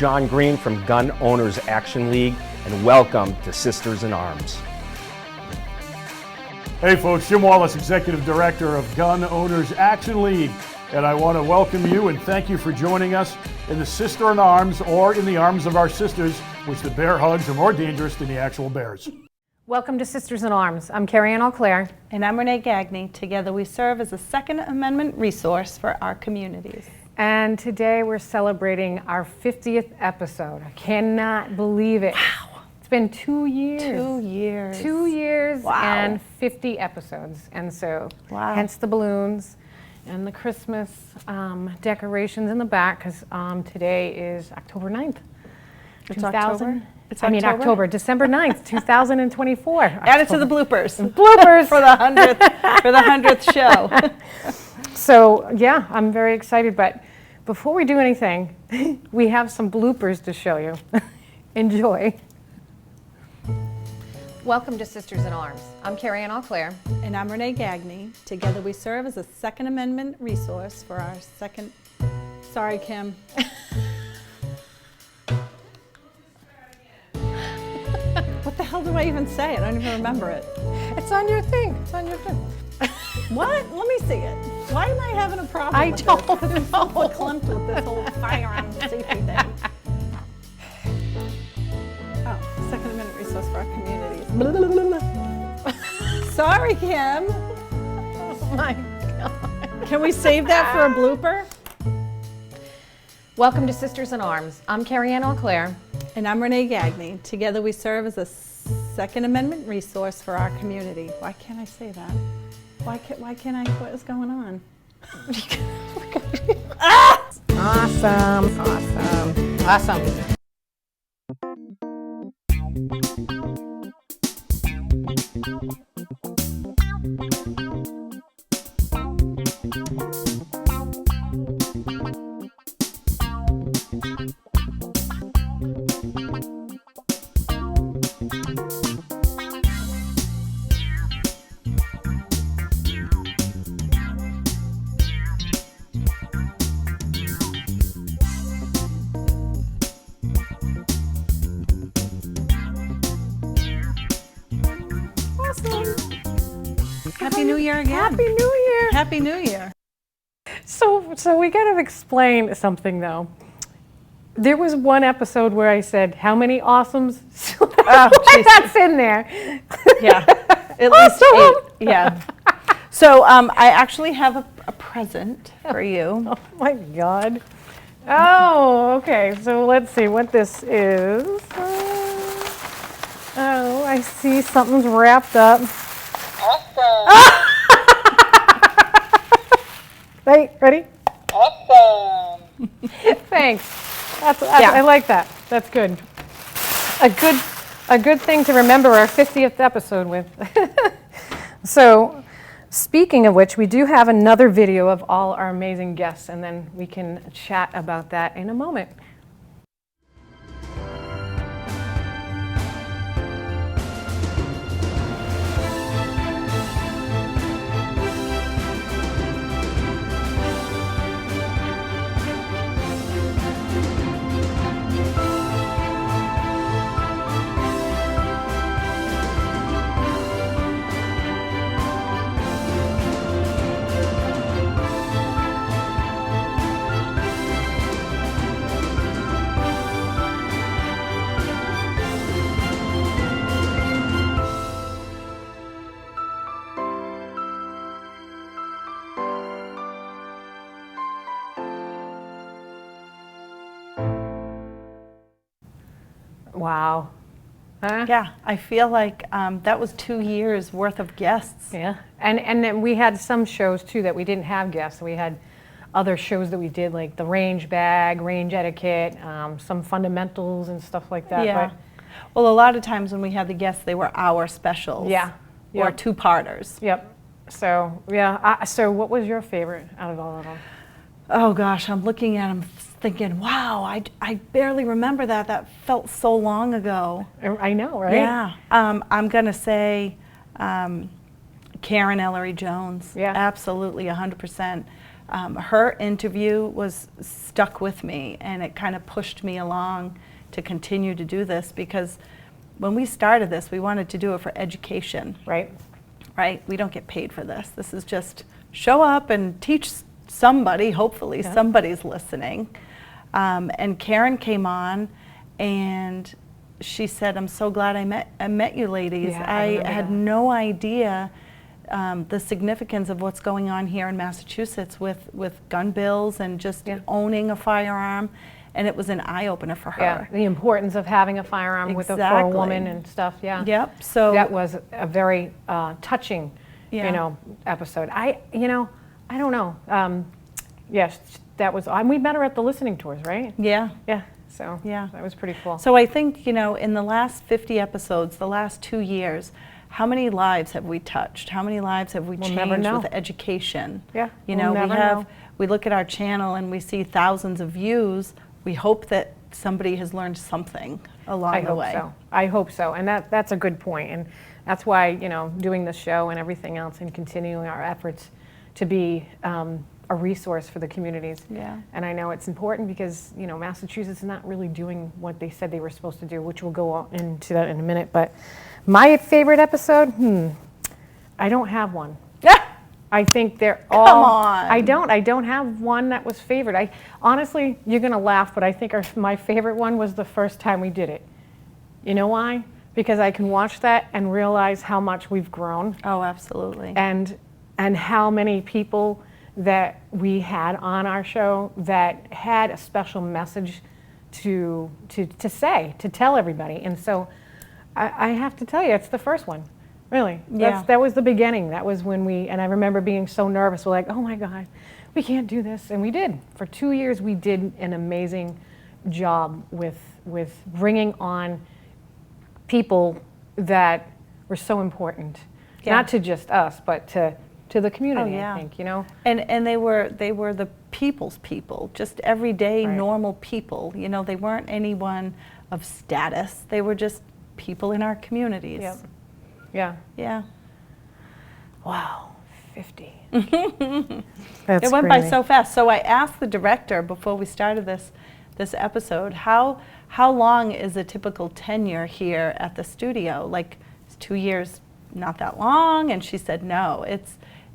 John Green from Gun Owners Action League, and welcome to Sisters in Arms. Hey folks, Jim Wallace, Executive Director of Gun Owners Action League, and I want to welcome you and thank you for joining us in the Sister in Arms, or in the arms of our sisters, which the bear hugs are more dangerous than the actual bears. Welcome to Sisters in Arms. I'm Carrie Ann Auclair. And I'm Renee Gagney. Together we serve as a Second Amendment resource for our communities. And today we're celebrating our 50th episode. I cannot believe it. Wow. It's been 2 years. 2 years. 2 years Wow. and 50 episodes. And so, wow. Hence the balloons and the Christmas decorations in the back, because today is October 9th. It's October? It's October, December 9th, 2024. Add it to the bloopers. Bloopers! for the 100th show. So, yeah, I'm very excited, but before we do anything, we have some bloopers to show you. Enjoy. Welcome to Sisters in Arms. I'm Carrie Ann Auclair. And I'm Renee Gagney. Together we serve as a Second Amendment resource for our second... Sorry, Kim. What the hell do I even say? I don't even remember it. It's on your thing. It's on your thing. What? Let me see it. Why am I having a problem I with don't this? Because I'm so know. verklempt with this whole firearm safety thing. Oh, Second Amendment resource for our communities. Sorry, Kim. Oh my God. Can we save that for a blooper? Welcome to Sisters in Arms. I'm Carrie Ann Auclair. And I'm Renee Gagney. Together we serve as a Second Amendment resource for our community. Why can't I say that? Why can't I? What is going on? Awesome. Awesome. Awesome. Happy New Year again. Happy New Year. Happy New Year. So we gotta explain something though. There was one episode where I said, how many awesomes? So that's in there. Yeah, at least 8. Yeah. So I actually have a present for you. Oh my God. Oh, okay. So let's see what this is. Oh, I see something's wrapped up. Awesome. Right, ready? Awesome. Thanks. I like that. That's good. A good thing to remember our 50th episode with. So, speaking of which, we do have another video of all our amazing guests, and then we can chat about that in a moment. Wow. Huh? Yeah, I feel like that was 2 years worth of guests. Yeah, and then we had some shows too that we didn't have guests. We had other shows that we did, like the range bag, range etiquette, some fundamentals and stuff like that. Yeah. But, Well, a lot of times when we had the guests, they were our specials. Yeah. Or Yep. two-parters. Yep. So yeah. So what was your favorite out of all of them? Oh gosh, I'm looking at them thinking, wow, I barely remember that. That felt so long ago. I know, right? Yeah. I'm going to say Karen Ellery Jones. Yeah. Absolutely, 100%. Her interview was stuck with me, and it kind of pushed me along to continue to do this, because when we started this, we wanted to do it for education. Right. Right? We don't get paid for this. This is just show up and teach somebody, hopefully somebody's listening. And Karen came on, and she said, I'm so glad I met you ladies. Yeah, I had no idea the significance of what's going on here in Massachusetts with gun bills and just owning a firearm, and it was an eye-opener for her. Yeah, the importance of having a firearm for a woman and stuff, Yep, so that was a very touching, episode. I don't know. Yes, that was, we met her at the listening tours, right? Yeah. Yeah, so that was pretty cool. So I think, in the last 50 episodes, the last 2 years, how many lives have we touched? How many lives have we changed with education? Yeah, we look at our channel and we see thousands of views. We hope that somebody has learned something along the way. I hope so, and that's a good point, and that's why doing this show and everything else and continuing our efforts to be a resource for the communities. Yeah. And I know it's important because Massachusetts is not really doing what they said they were supposed to do, which we'll go into that in a minute. But my favorite episode, I don't have one. I think they're all. Come on. I don't have one that was favorite. I honestly, you're gonna laugh, but I think my favorite one was the first time we did it. You know why? Because I can watch that and realize how much we've grown. Oh, absolutely. And how many people that we had on our show that had a special message to say, to tell everybody. And so I have to tell you, it's the first one. Really, that was the beginning. That was when and I remember being so nervous. We're like, oh my God, we can't do this. And we did. For 2 years, we did an amazing job with bringing on people that were so important. Not to just us, but to the community, I think, And they were the people's people, just everyday normal people. They weren't anyone of status. They were just people in our communities. Yep. Yeah. Yeah. Wow, 50. It went by so fast. So I asked the director before we started this episode, how long is a typical tenure here at the studio? Like, is 2 years not that long? And she said, no,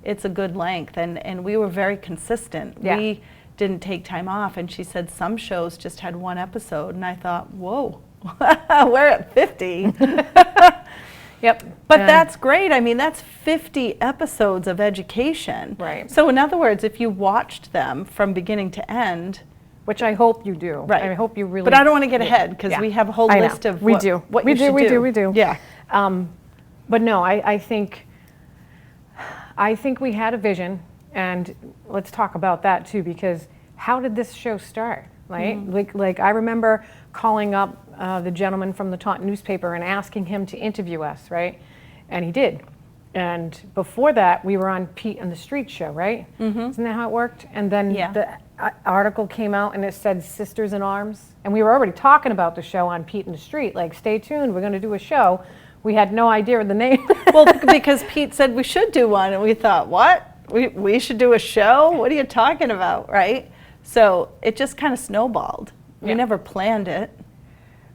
it's a good length. And we were very consistent. Yeah. We didn't take time off. And she said some shows just had one episode. And I thought, whoa, we're at 50. Yep. But that's great. I mean, that's 50 episodes of education. Right. So in other words, if you watched them from beginning to end. Which I hope you do. Right. I hope you really. But I don't want to get ahead because we have a whole list of what you should do. Yeah. But no, I think we had a vision, and let's talk about that too, because how did this show start? Right? Like I remember calling up the gentleman from the Taunton newspaper and asking him to interview us, right? And he did. And before that, we were on Pete and the Street show, right? Isn't that how it worked? And then the article came out and it said Sisters in Arms. And we were already talking about the show on Pete and the Street, like, stay tuned, we're going to do a show. We had no idea of the name. Well, because Pete said we should do one, and we thought, what? We should do a show? What are you talking about, right? So it just kind of snowballed. We never planned it.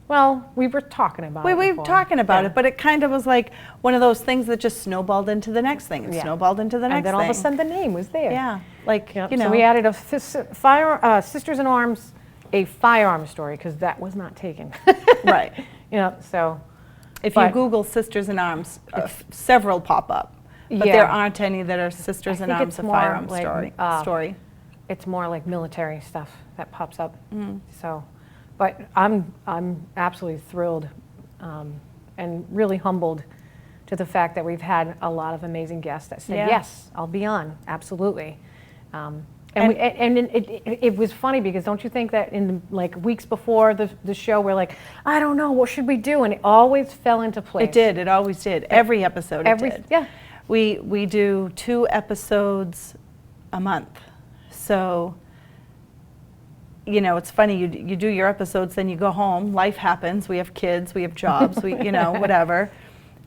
Well, we were talking about it. We were talking about it, but it kind of was like one of those things that just snowballed into the next thing. It snowballed into the next thing. And then all of a sudden the name was there. Yeah, like, So we added a Sisters in Arms, a Firearm Story, because that was not taken. Right. So. If you Google Sisters in Arms, several pop up. But there aren't any that are Sisters in Arms, a Firearm Story. It's more like military stuff that pops up. So, but I'm absolutely thrilled and really humbled to the fact that we've had a lot of amazing guests that said, yes, I'll be on, absolutely. It was funny because don't you think that in like weeks before the show we're like, I don't know, what should we do? And it always fell into place. It did, it always did. Every episode it did. Yeah. We do 2 episodes a month. So, it's funny, you do your episodes, then you go home, life happens, we have kids, we have jobs, whatever.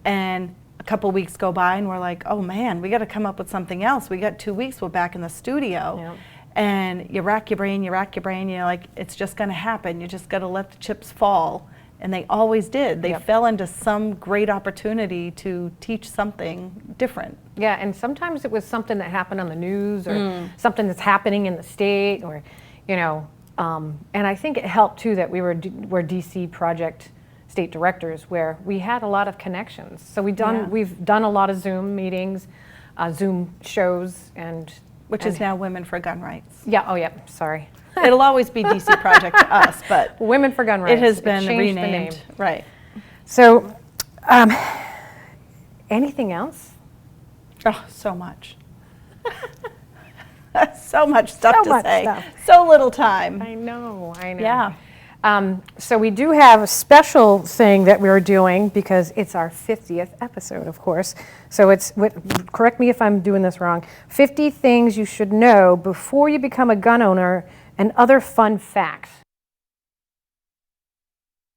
And a a couple weeks go by and we're like, oh man, we got to come up with something else. We got 2 weeks, we're back in the studio. Yep. And you rack your brain, you're like, it's just going to happen. You just got to let the chips fall. And they always did. They fell into some great opportunity to teach something different. Yeah, and sometimes it was something that happened on the news or something that's happening in the state, or, you know, and I think it helped too that we're DC project state directors, where we had a lot of connections. So we've done a lot of Zoom meetings, Zoom shows, which is now Women for Gun Rights. Yeah, oh yeah, sorry. It'll always be DC Project to us, but Women for Gun Rights. It has been renamed. renamed. Right. So, anything else? Oh, so much. So much stuff to say. Stuff. So little time. I know. Yeah. So we do have a special thing that we're doing because it's our 50th episode, of course. So it's, correct me if I'm doing this wrong, 50 things you should know before you become a gun owner and other fun facts.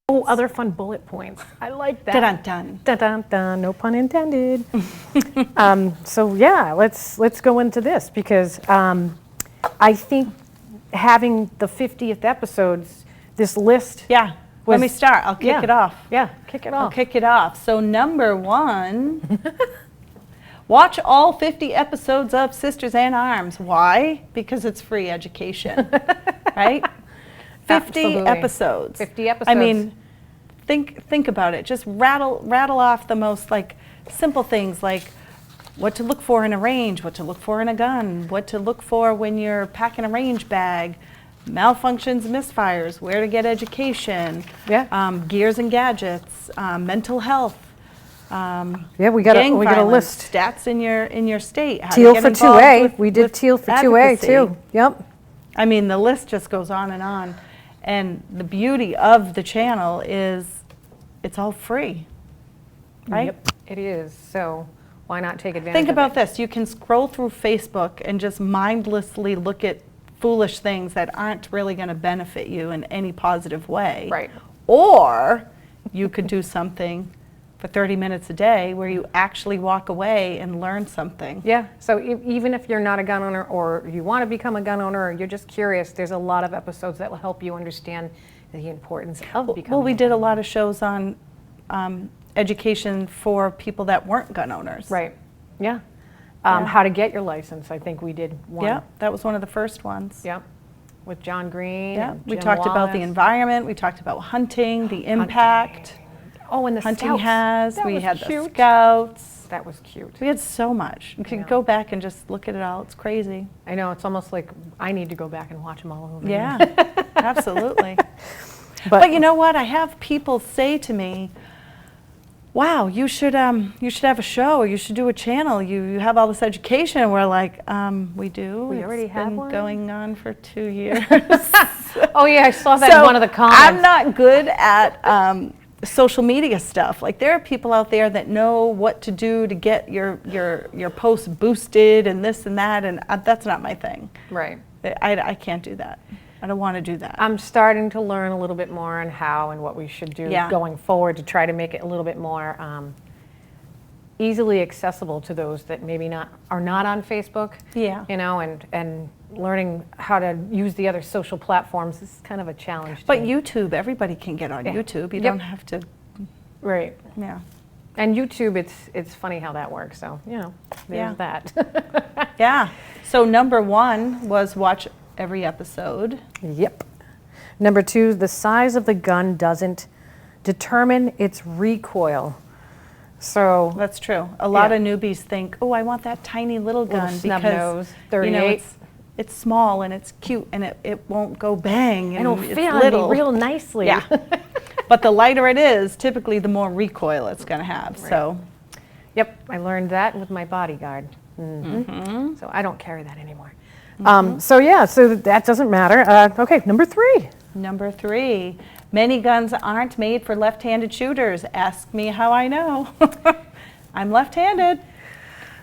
Oh, other fun bullet points. I like that. Dun-dun-dun. Dun-dun-dun, no pun intended. So yeah, let's go into this because I think having the 50th episodes, this list. Yeah, let me start. I'll kick it off. Yeah, kick it off. I'll kick it off. So number 1, watch all 50 episodes of Sisters in Arms. Why? Because it's free education, right? 50 Absolutely. episodes. 50 episodes. I mean, think about it. Just rattle off the most simple things like what to look for in a range, what to look for in a gun, what to look for when you're packing a range bag, malfunctions, misfires, where to get education, gears and gadgets, mental health. Yeah, we got a list. Stats in your state. How Teal to for get involved 2A. We did Teal for 2A advocacy. too. Yep. I mean, the list just goes on and on. And the beauty of the channel is it's all free, right? Yep, it is. So why not take advantage Think of about it? this. You can scroll through Facebook and just mindlessly look at foolish things that aren't really going to benefit you in any positive way. Right. Or you could do something for 30 minutes a day where you actually walk away and learn something. Yeah, so even if you're not a gun owner or you want to become a gun owner or you're just curious, there's a lot of episodes that will help you understand the importance of becoming Well, we did a lot of shows on education for people that weren't gun owners. Right, yeah. How to get your license, I think we did one. Yeah, that was one of the first ones. Yep, with John Green. Yeah, and we Jim talked about the Wallace. environment, we talked about hunting, the impact. Oh, and the Hunting scouts. we had cute. the scouts. That was cute. We had so much. You can Yeah. go back and just look at it all. It's crazy. I know, it's almost like I need to go back and watch them all over Yeah, again. absolutely. But you know what? I have people say to me, wow, you should have a show, or you should do a channel. You have all this education. And we're like, we do. We already have been one? going on for 2 years. Oh yeah, I saw that in one of the comments. I'm not good at social media stuff. Like, there are people out there that know what to do to get your posts boosted and this and that, and that's not my thing. Right. I can't do that. I don't want to do that. I'm starting to learn a little bit more on how and what we should do going forward to try to make it a little bit more easily accessible to those that maybe are not on Facebook. Yeah. You know, and learning how to use the other social platforms is kind of a challenge. But YouTube, everybody can get on YouTube. You don't have to. Right. Yeah. And YouTube, it's funny how that works. So, you know, there's that. Yeah. So number 1 was watch every episode. Yep. Number 2, the size of the gun doesn't determine its recoil. So That's true. A lot of newbies think, oh, I want that tiny little gun snub because nose, 38. It's small and it's cute and it won't go bang and it'll it's fit on little. me real nicely. Yeah. But the lighter it is, typically the more recoil it's going to have. Right. So. Yep, I learned that with my bodyguard. So I don't carry that anymore. So that doesn't matter. Okay, number 3. Number 3, many guns aren't made for left-handed shooters. Ask me how I know. I'm left-handed.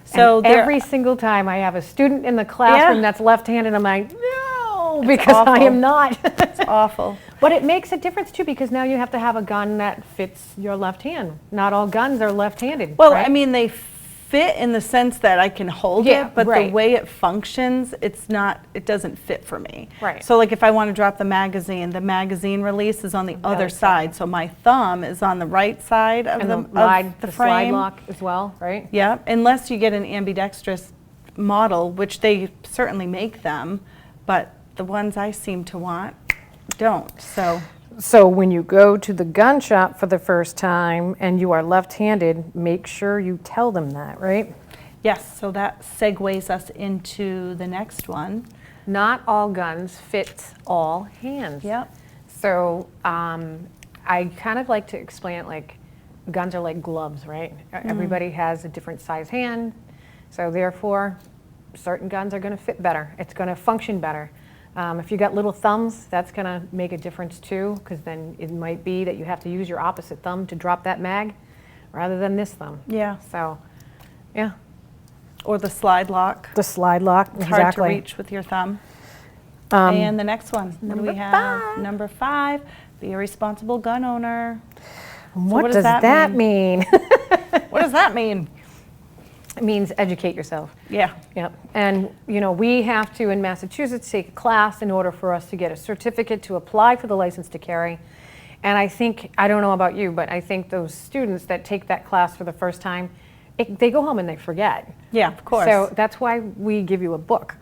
So every single time I have a student in the classroom that's left-handed, I'm like, no. No, because I am not. It's awful. But it makes a difference too, because now you have to have a gun that fits your left hand. Not all guns are left-handed. Well, right? I mean, they fit in the sense that I can hold Yeah, it, but right. the way it functions, it doesn't fit for me. Right. So like if I want to drop the magazine release is on the other side. So my thumb is on the right side of and the the frame. slide lock as well, right? Yeah, unless you get an ambidextrous model, which they certainly make them, but the ones I seem to want don't. So when you go to the gun shop for the first time and you are left-handed, make sure you tell them that, right? Yes, so that segues us into the next one. Not all guns fit all hands. Yep. So I kind of like to explain it like guns are like gloves, right? Everybody has a different size hand, so therefore certain guns are going to fit better. It's going to function better. If you got little thumbs, that's going to make a difference too, because then it might be that you have to use your opposite thumb to drop that mag rather than this thumb. Yeah. So, yeah. Or the slide lock. The slide lock, It's exactly. hard to reach with your thumb. And the next one, what do we have? 5. Number 5, be a responsible gun owner. What does that mean? What does that mean? It means educate yourself. Yeah. Yep. And, you know, we have to, in Massachusetts, take a class in order for us to get a certificate to apply for the license to carry. And I think, I don't know about you, but I think those students that take that class for the first time, they go home and they forget. Yeah, of course. So that's why we give you a book.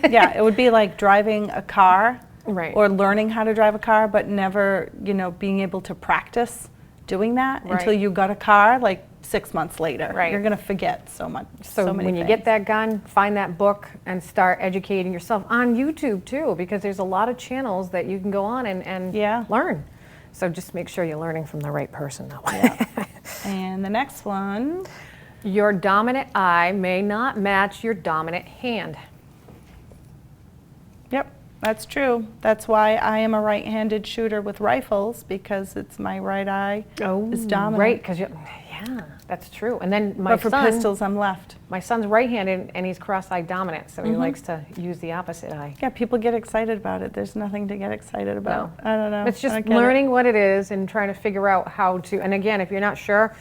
Yeah, it would be like driving a car. Right. Or learning how to drive a car, but never, being able to practice doing that until you got a car, like 6 months later. Right. You're going to forget so much. So many when you things. get that gun, find that book and start educating yourself on YouTube too, because there's a lot of channels that you can go on and learn. So just make sure you're learning from the right person that way. Yeah. And the next one. Your dominant eye may not match your dominant hand. Yep, that's true. That's why I am a right-handed shooter with rifles, because it's my right eye is dominant. Right, because yeah, that's true. And then But for pistols, I'm left. My son's right-handed and he's cross-eye dominant, so he likes to use the opposite eye. Yeah, people get excited about it. There's nothing to get excited about. No. I don't know. It's I just don't get learning what it is and trying to figure out how to, and again, if you're not sure,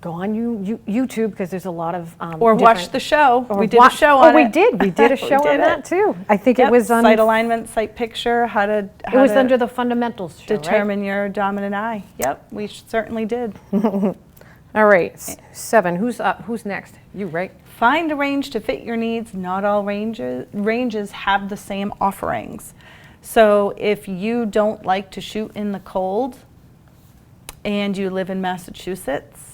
go on YouTube, because there's a lot of or watch the show. Or We did a show on it. We did a show on that too. I think it was on sight alignment, sight picture, how to it was under the fundamentals show, determine your dominant eye. Yep, we certainly did. All right, 7. Who's up? Who's next? You, right? Find a range to fit your needs. Not all ranges have the same offerings. So if you don't like to shoot in the cold and you live in Massachusetts,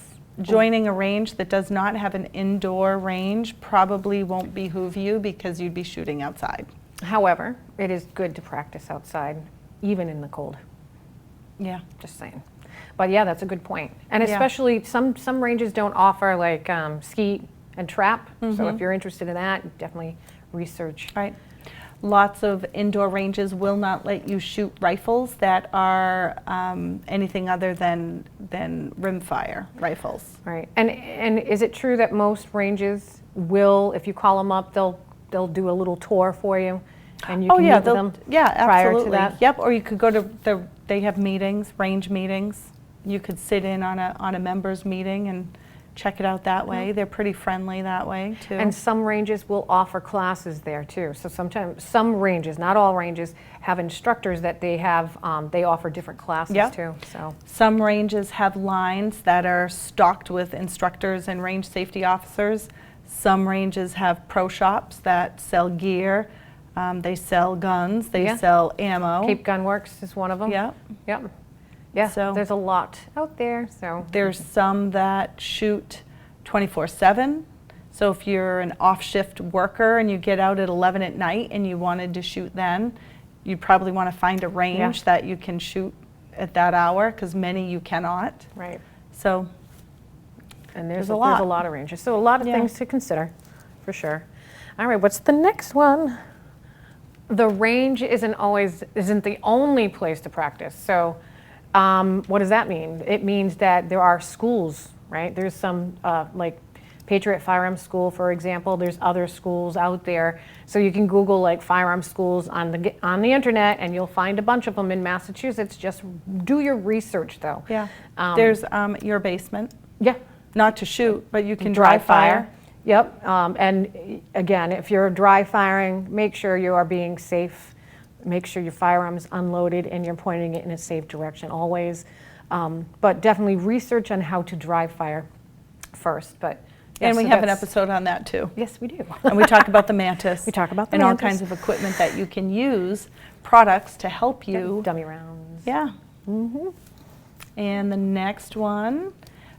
joining a range that does not have an indoor range probably won't behoove you, because you'd be shooting outside. However, it is good to practice outside, even in the cold. Yeah. Just saying. But yeah, that's a good point. And especially some ranges don't offer like skeet and trap. So if you're interested in that, definitely research. Right. Lots of indoor ranges will not let you shoot rifles that are anything other than rimfire rifles. Right. And is it true that most ranges will, if you call them up, they'll do a little tour for you, and you can meet with them prior absolutely. to that? Yep. Or you could go to they have meetings, range meetings. You could sit in on a members meeting and check it out that way. They're pretty friendly that way too. And some ranges will offer classes there too. So sometimes some ranges, not all ranges, have instructors that they have. They offer different classes too. So some ranges have lines that are stocked with instructors and range safety officers. Some ranges have pro shops that sell gear. They sell guns. They sell ammo. Cape Gun Works is one of them. Yep. Yep. Yeah, So there's a lot out there. So there's some that shoot 24/7. So if you're an off-shift worker and you get out at 11 at night and you wanted to shoot then, you'd probably want to find a range that you can shoot at that hour, because many you cannot. Right. So and there's a lot of ranges. So a lot of things to consider, for sure. All right, what's the next one? The range isn't the only place to practice. So what does that mean? It means that there are schools, right? There's some like Patriot Firearm School, for example. There's other schools out there. So you can Google like firearm schools on the internet, and you'll find a bunch of them in Massachusetts. Just do your research, though. Yeah. There's your basement. Yeah. Not to shoot, but you can dry fire. Yep. And again, if you're dry firing, make sure you are being safe. Make sure your firearm's unloaded and you're pointing it in a safe direction always. But definitely research on how to dry fire first. But yeah, and we so have an episode on that too. Yes, we do. And we talk about the mantis. We talk about the and mantis. all kinds of equipment that you can use, products to help you. Dummy rounds. Yeah. Mm-hmm. And the next one,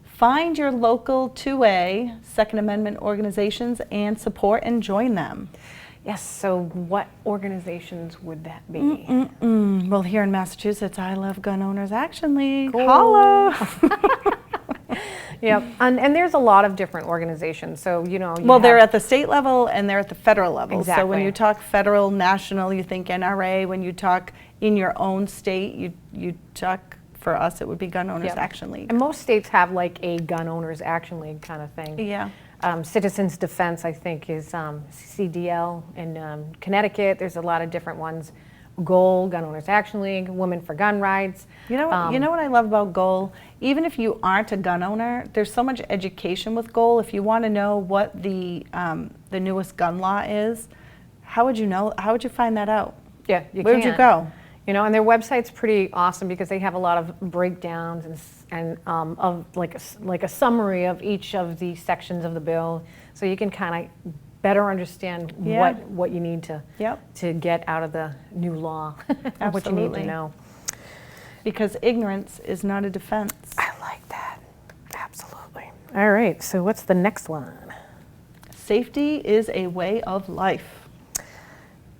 find your local 2A Second Amendment organizations and support and join them. Yes, so what organizations would that be? Well, here in Massachusetts, I love Gun Owners Action League. Cool. Holla! Yep, and there's a lot of different organizations, so well, they're at the state level and they're at the federal level. Exactly. So when you talk federal, national, you think NRA. When you talk in your own state, you talk, for us, it would be Gun Owners Action League. And most states have like a Gun Owners Action League kind of thing. Yeah. Citizens Defense, I think, is CDL. In Connecticut, there's a lot of different ones. GOAL, Gun Owners Action League, Women for Gun Rights. You know what I love about GOAL? Even if you aren't a gun owner, there's so much education with GOAL. If you want to know what the newest gun law is, how would you know? How would you find that out? Yeah, where would you go? And their website's pretty awesome because they have a lot of breakdowns and of like a summary of each of the sections of the bill, so you can kind of better understand what you need to get out of the new law, what you need to know. Because ignorance is not a defense. I like that. Absolutely. All right, so what's the next one? Safety is a way of life.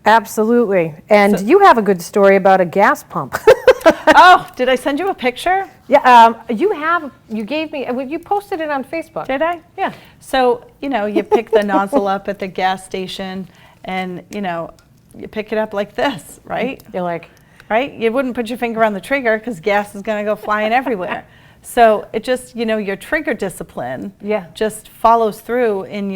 Absolutely. And you have a good story about a gas pump. Oh, did I send you a picture? Yeah, you gave me, you posted it on Facebook. Did I? Yeah. So, you pick the nozzle up at the gas station and, you pick it up like this, right? You're like, right? You wouldn't put your finger on the trigger because gas is going to go flying everywhere. So it just, your trigger discipline just follows through in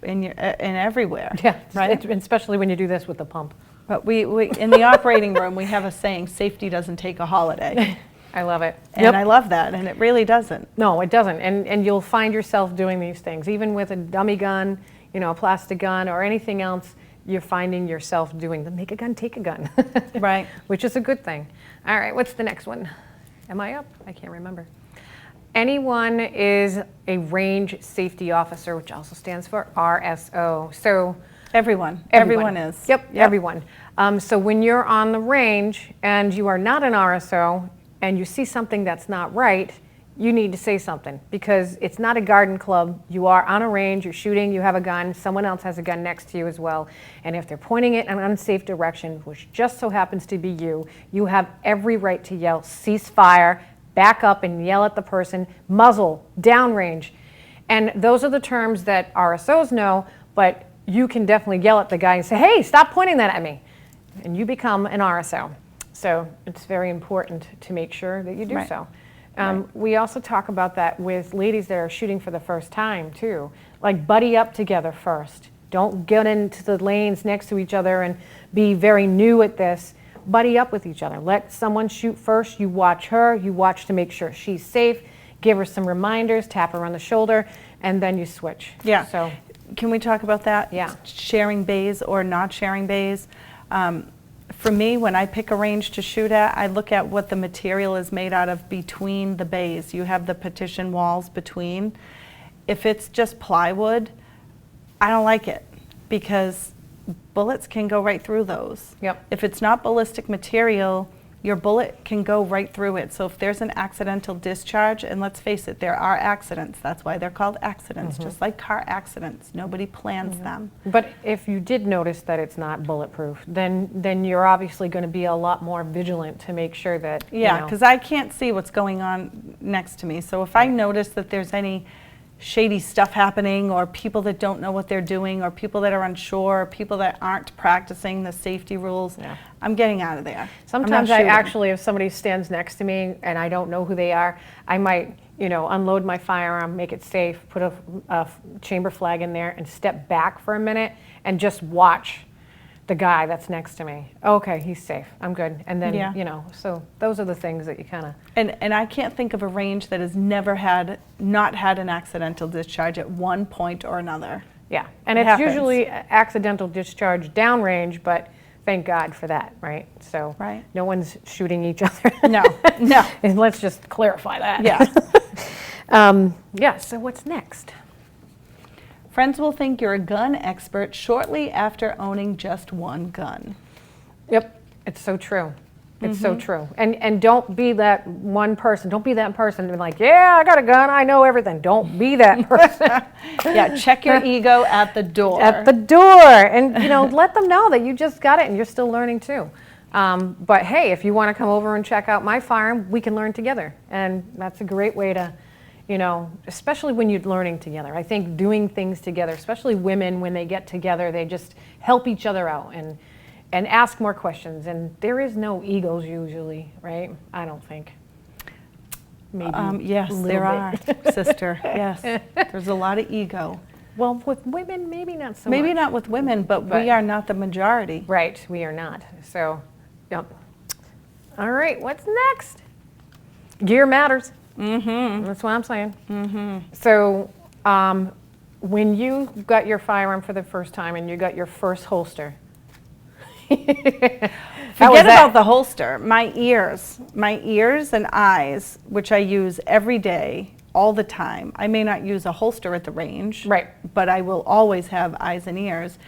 everywhere. Yeah, right? Especially when you do this with the pump. But we in the operating room, we have a saying, safety doesn't take a holiday. I love it. And I love that, and it really doesn't. No, it doesn't. And you'll find yourself doing these things. Even with a dummy gun, a plastic gun, or anything else, you're finding yourself doing the make a gun, take a gun. Right. Which is a good thing. All right, what's the next one? Am I up? I can't remember. Anyone is a range safety officer, which also stands for RSO. So everyone is. Yep, everyone. So when you're on the range and you are not an RSO and you see something that's not right, you need to say something, because it's not a garden club. You are on a range, you're shooting, you have a gun, someone else has a gun next to you as well. And if they're pointing it in an unsafe direction, which just so happens to be you have every right to yell, cease fire, back up and yell at the person, muzzle, downrange. And those are the terms that RSOs know, but you can definitely yell at the guy and say, hey, stop pointing that at me. And you become an RSO. So it's very important to make sure that you do so. We also talk about that with ladies that are shooting for the first time too. Like, buddy up together first. Don't get into the lanes next to each other and be very new at this. Buddy up with each other. Let someone shoot first. You watch her. You watch to make sure she's safe. Give her some reminders. Tap her on the shoulder, and then you switch. Yeah. So, can we talk about that? Yeah. Sharing bays or not sharing bays. For me, when I pick a range to shoot at, I look at what the material is made out of between the bays. You have the partition walls between. If it's just plywood, I don't like it, because bullets can go right through those. Yep. If it's not ballistic material, your bullet can go right through it. So if there's an accidental discharge, and let's face it, there are accidents. That's why they're called accidents, just like car accidents. Nobody plans them. but if you did notice that it's not bulletproof, then you're obviously going to be a lot more vigilant to make sure that, Yeah, because I can't see what's going on next to me. So if I notice that there's any shady stuff happening, or people that don't know what they're doing, or people that are unsure, or people that aren't practicing the safety rules, I'm getting out of there. Sometimes I actually, if somebody stands next to me and I don't know who they are, I might, unload my firearm, make it safe, put a chamber flag in there, and step back for a minute and just watch the guy that's next to me. Okay, he's safe. I'm good. And then, so those are the things that you kind of... And I can't think of a range that has never not had an accidental discharge at one point or another. Yeah, and it's usually accidental discharge downrange, but thank God for that, right? So no one's shooting each other. No, no. And let's just clarify that. Yeah. So what's next? Friends will think you're a gun expert shortly after owning just one gun. Yep, it's so true. It's so true. And don't be that one person. Don't be that person and be like, yeah, I got a gun, I know everything. Don't be that person. Yeah, check your ego at the door. At the door. And, let them know that you just got it and you're still learning too. But hey, if you want to come over and check out my firearm, we can learn together. And that's a great way to, especially when you're learning together. I think doing things together, especially women, when they get together, they just help each other out and ask more questions. And there is no egos usually, right? I don't think. Maybe yes, there are, sister. Yes, there's a lot of ego. Well, with women, maybe not so much. Maybe not with women, but we are not the majority. Right, we are not. So, yep. All right, what's next? Gear matters. That's what I'm saying. So, when you got your firearm for the first time and you got your first holster, forget about the holster. My ears and eyes, which I use every day, all the time. I may not use a holster at the range, right? But I will always have eyes and ears.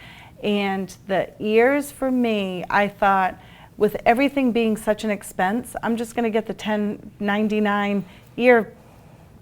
And the ears for me, I thought, with everything being such an expense, I'm just going to get the $10.99 ear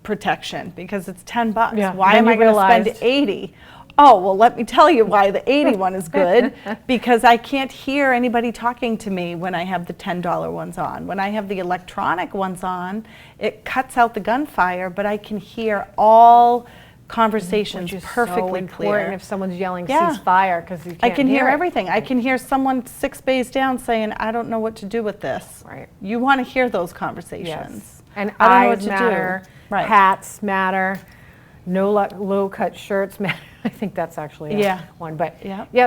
protection because it's $10. Yeah. Why am I going to spend $80? Oh, well, let me tell you why the $80 one is good, because I can't hear anybody talking to me when I have the $10 ones on. When I have the electronic ones on, it cuts out the gunfire, but I can hear all conversations perfectly so clear. If someone's yelling cease fire, because you can't I can hear it. everything. I can hear someone 6 bays down saying, I don't know what to do with this. Right. You want to hear those conversations. Yes. And I don't know what eyes to matter, do. Right. hats matter, no low-cut shirts matter. I think that's actually one. But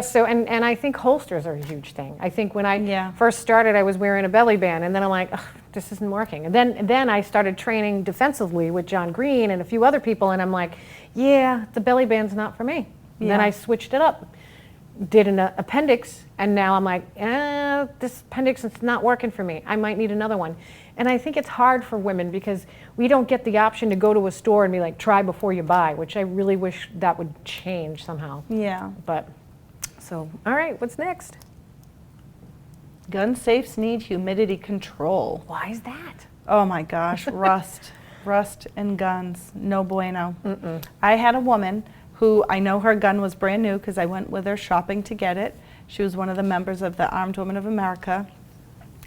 so and I think holsters are a huge thing. I think when I first started, I was wearing a belly band, and then I'm like, this isn't working. And then I started training defensively with John Green and a few other people, and I'm like, yeah, the belly band's not for me. And then I switched it up, did an appendix, and now I'm like, this appendix is not working for me. I might need another one. And I think it's hard for women because we don't get the option to go to a store and be like, try before you buy, which I really wish that would change somehow. Yeah. But, so, all right, what's next? Gun safes need humidity control. Why is that? Oh my gosh, rust in guns, no bueno. I had a woman who, I know her gun was brand new because I went with her shopping to get it. She was one of the members of the Armed Women of America.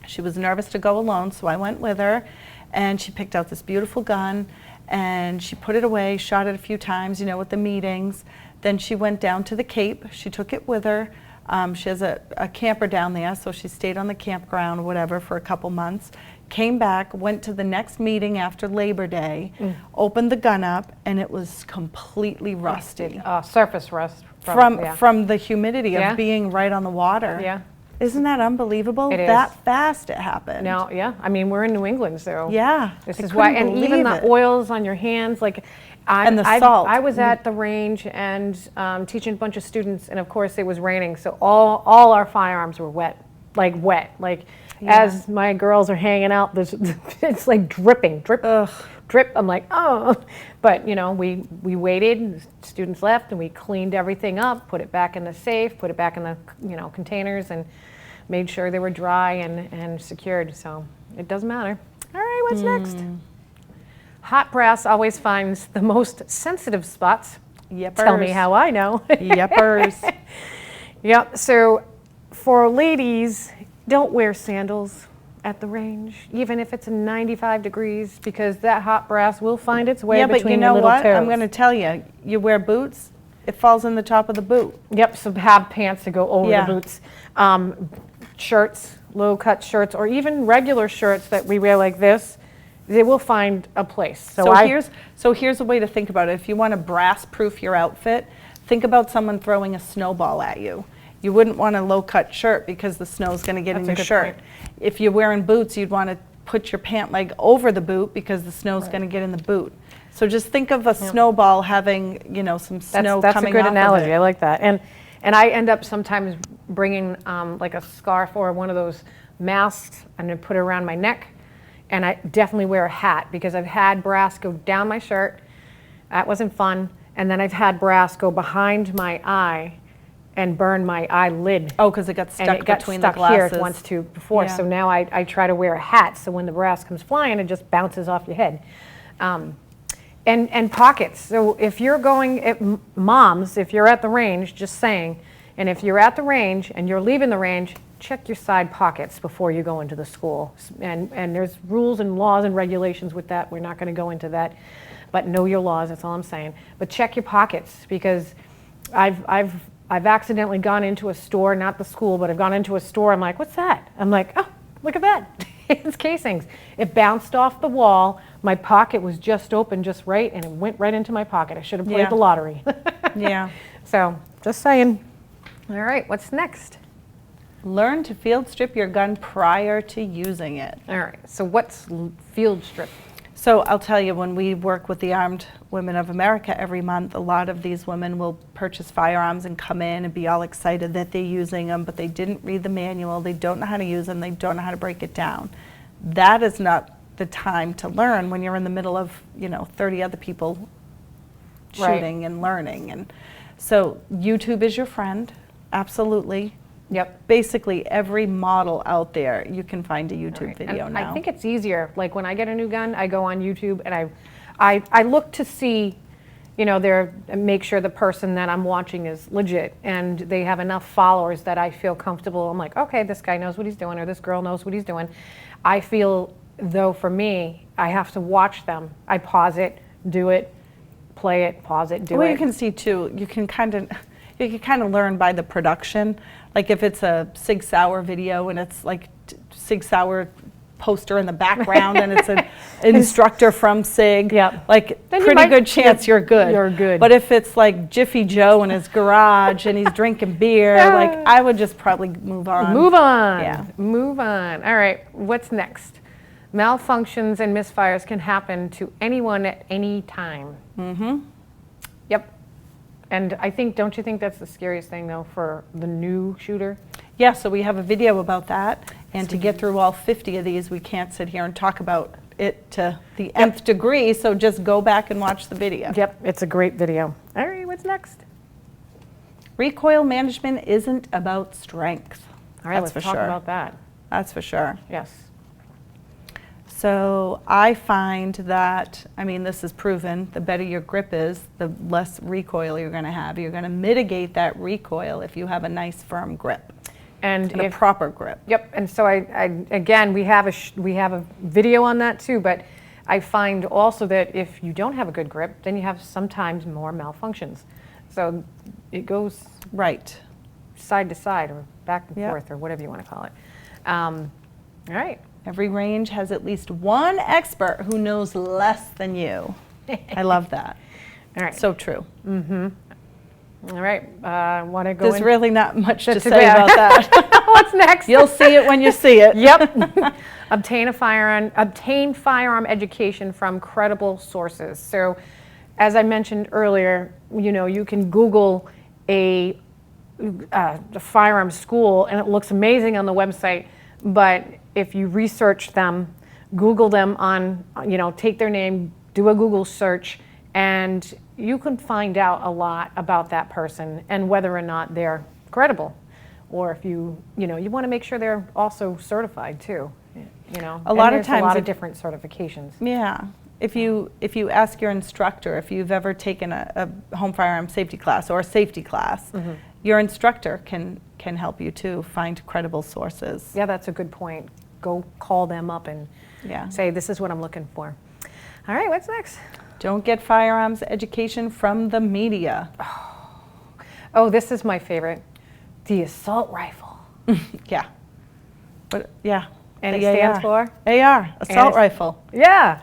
She was nervous to go alone, so I went with her, and she picked out this beautiful gun, and she put it away, shot it a few times, with the meetings. Then she went down to the Cape. She took it with her. She has a camper down there, so she stayed on the campground or whatever for a couple months. Came back, went to the next meeting after Labor Day, opened the gun up, and it was completely rusty. Surface rust. From the humidity of being right on the water. Yeah. Isn't that unbelievable? It is. That fast it happened. No, I mean, we're in New England, so this is why. And even the oils on your hands, and the salt. I was at the range and teaching a bunch of students, and of course it was raining, so all our firearms were wet. As my girls are hanging out, it's like dripping, drip. Drip. I'm like, oh, but we waited. Students left, and we cleaned everything up, put it back in the safe, put it back in the containers, and made sure they were dry and secured. So it doesn't matter. All right, what's next? Hot brass always finds the most sensitive spots. Yepers. Tell me how I know. Yepers. Yep. So for ladies, don't wear sandals. at the range, even if it's 95 degrees, because that hot brass will find its way between but you know your little what? toes. I'm going to tell you, you wear boots, it falls in the top of the boot. Yep, so have pants to go over Yeah. the boots. Shirts, low-cut shirts, or even regular shirts that we wear like this, they will find a place. So here's a way to think about it. If you want to brass-proof your outfit, think about someone throwing a snowball at you. You wouldn't want a low-cut shirt because the snow's going to get in your shirt. If you're wearing boots, you'd want to put your pant leg over the boot because the snow's going to get in the boot. So just think of a snowball having, you know, some snow coming off of it. That's a good analogy. I like that. And I end up sometimes bringing like a scarf or one of those masks and then put it around my neck. And I definitely wear a hat because I've had brass go down my shirt. That wasn't fun. And then I've had brass go behind my eye and burn my eyelid. Oh, because it got stuck between the glasses. Here it wants to before. Yeah. So now I try to wear a hat so when the brass comes flying, it just bounces off your head. And pockets. So if you're going, moms, if you're at the range, just saying, and if you're at the range and you're leaving the range, check your side pockets before you go into the school. And there's rules and laws and regulations with that. We're not going to go into that, but know your laws. That's all I'm saying. But check your pockets because I've accidentally gone into a store, not the school, but I've gone into a store. I'm like, what's that? I'm like, oh, look at that. It's casings. It bounced off the wall. My pocket was just open just right, and it went right into my pocket. I should have played the lottery. Yeah. So just saying. All right, what's next? Learn to field strip your gun prior to using it. All right, so what's field strip? So I'll tell you, when we work with the Armed Women of America every month, a lot of these women will purchase firearms and come in and be all excited that they're using them, but they didn't read the manual, they don't know how to use them, they don't know how to break it down. That is not the time to learn when you're in the middle of, 30 other people shooting and learning. And so YouTube is your friend, absolutely. Yep. Basically every model out there, you can find a YouTube video and now. I think it's easier. Like when I get a new gun, I go on YouTube and I look to see, make sure the person that I'm watching is legit and they have enough followers that I feel comfortable. I'm like, okay, this guy knows what he's doing or this girl knows what he's doing. I feel, though, for me, I have to watch them. I pause it, do it, play it, pause it, do it. Well, you can see too, you can kind of learn by the production. Like if it's a Sig Sauer video and it's like Sig Sauer poster in the background and it's an instructor from Sig, like then pretty good chance you're good. You're good. But if it's like Jiffy Joe in his garage and he's drinking beer, like I would just probably move on. Move on. Yeah. Move on. All right, what's next? Malfunctions and misfires can happen to anyone at any time. Mm-hmm. Yep. And don't you think that's the scariest thing, though, for the new shooter? Yeah, so we have a video about that. And to get through all 50 of these, we can't sit here and talk about it to the nth degree, so just go back and watch the video. Yep, it's a great video. All right, what's next? Recoil management isn't about strength. All right, let's talk about that. That's for sure. Yes. So I find that, this is proven, the better your grip is, the less recoil you're going to have. You're going to mitigate that recoil if you have a nice firm grip and a proper grip. Yep. And so again, we have a video on that too. But I find also that if you don't have a good grip, then you have sometimes more malfunctions. So it goes side to side or back and forth or whatever you want to call it. All right. Every range has at least one expert who knows less than you. I love that. All right. So true. Mm-hmm. All right. Want to go There's really not much to say about that. What's next? You'll see it when you see it. Yep. Obtain firearm education from credible sources. So, as I mentioned earlier, you can Google the firearm school, and it looks amazing on the website. But if you research them, Google them on, take their name, do a Google search, and you can find out a lot about that person and whether or not they're credible. Or if you want to make sure they're also certified too. A lot of times, a lot of different certifications. Yeah. If you ask your instructor, if you've ever taken a home firearm safety class or a safety class, your instructor can help you too find credible sources. Yeah, that's a good point. go call them up and say, this is what I'm looking for. All right, what's next? Don't get firearms education from the media. Oh, this is my favorite. The assault rifle. Yeah. But yeah. And it stands for? AR, assault rifle. Yeah.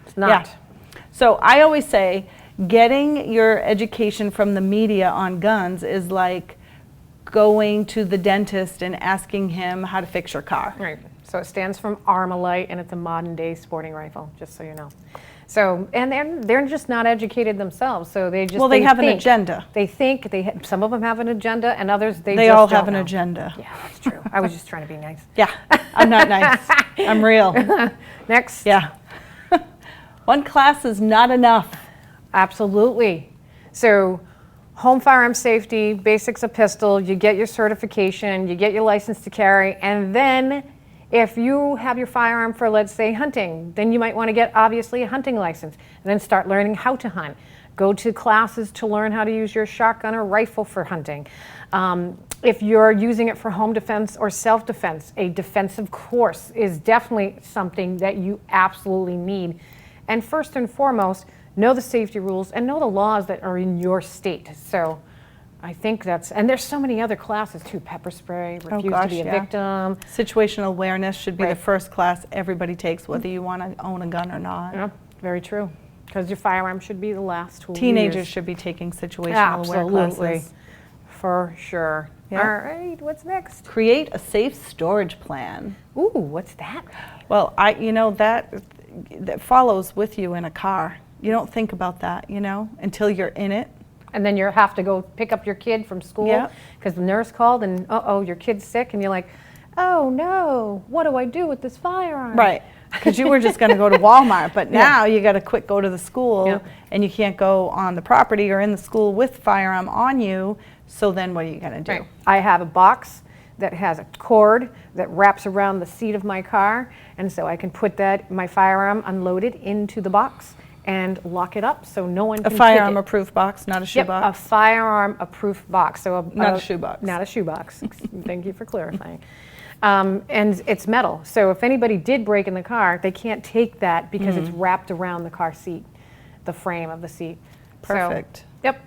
It's not. Yeah. So I always say getting your education from the media on guns is like going to the dentist and asking him how to fix your car. Right. So it stands from Armalite, and it's a modern day sporting rifle, just so you know. So, and they're just not educated themselves, so they just they have think. an agenda. They think some of them have an agenda, and others they just all have don't an know. agenda. Yeah, that's true. I was just trying to be nice. Yeah, I'm not nice. I'm real. Next. Yeah. One class is not enough. Absolutely. So, home firearm safety, basics of pistol, you get your certification, you get your license to carry, and then if you have your firearm for, let's say, hunting, then you might want to get, obviously, a hunting license, and then start learning how to hunt. Go to classes to learn how to use your shotgun or rifle for hunting. If you're using it for home defense or self-defense, a defensive course is definitely something that you absolutely need. And first and foremost, know the safety rules and know the laws that are in your state. So I think that's, and there's so many other classes too, pepper spray, refuse to be a victim. Situational awareness should be the first class everybody takes, whether you want to own a gun or not. Yeah, very true. Because your firearm should be the last tool. Teenagers should be taking situational aware classes. For sure. Yep. All right, what's next? Create a safe storage plan. Ooh, what's that? Well, that follows with you in a car. You don't think about that, until you're in it. And then you have to go pick up your kid from school because the nurse called and, your kid's sick. And you're like, oh, no, what do I do with this firearm? Right, because you were just going to go to Walmart. But now you got to quick go to the school and you can't go on the property or in the school with firearm on you. So then what are you going to do? Right. I have a box that has a cord that wraps around the seat of my car. And so I can put my firearm unloaded into the box and lock it up so no one can A firearm-approved box, not a shoe box? A firearm-approved box. So not a shoe box. Not a shoe box. Thank you for clarifying. And it's metal. So if anybody did break in the car, they can't take that because it's wrapped around the car seat, the frame of the seat. Perfect. So, yep.